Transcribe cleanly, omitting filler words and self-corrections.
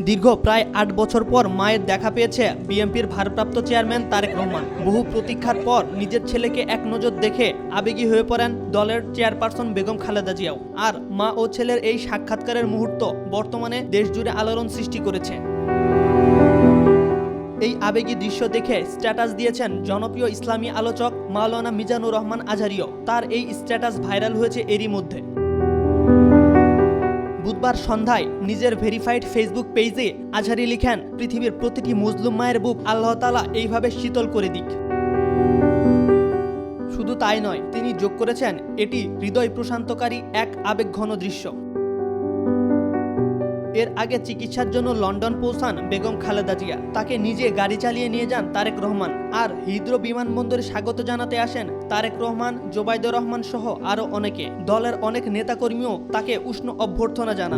দীর্ঘ প্রায় ৮ বছর পর মায়ের দেখা পেয়েছে বিএনপির ভারপ্রাপ্ত চেয়ারম্যান তারেক রহমান। বহু প্রতীক্ষার পর নিজের ছেলেকে এক নজর দেখে আবেগী হয়ে পড়েন দলের চেয়ারপারসন বেগম খালেদা জিয়াও। আর মা ও ছেলের এই সাক্ষাৎকারের মুহূর্ত বর্তমানে দেশজুড়ে আলোড়ন সৃষ্টি করেছে। এই আবেগী দৃশ্য দেখে স্ট্যাটাস দিয়েছেন জনপ্রিয় ইসলামী আলোচক মাওলানা মিজানুর রহমান আজহারীও। তার এই স্ট্যাটাস ভাইরাল হয়েছে এরই মধ্যে। বুধবার সন্ধ্যায় নিজের ভেরিফাইড ফেসবুক পেজে আজহারী লিখেন, পৃথিবীর প্রতিটি মুসলিম মায়ের বুক আল্লাহ তাআলা এইভাবে শীতল করে দিক। শুধু তাই নয়, তিনি যোগ করেছেন, এটি হৃদয় প্রশান্তকারী এক আবেগঘন দৃশ্য। এর আগে চিকিৎসার জন্য লন্ডন পৌঁছান বেগম খালেদা জিয়া। তাকে নিজে গাড়ি চালিয়ে নিয়ে যান তারেক রহমান। আর হিথ্রো বিমানবন্দরে স্বাগত জানাতে আসেন তারেক রহমান, জোবাইদুর রহমান সহ আরও অনেকে। দলের অনেক নেতাকর্মীও তাকে উষ্ণ অভ্যর্থনা জানান।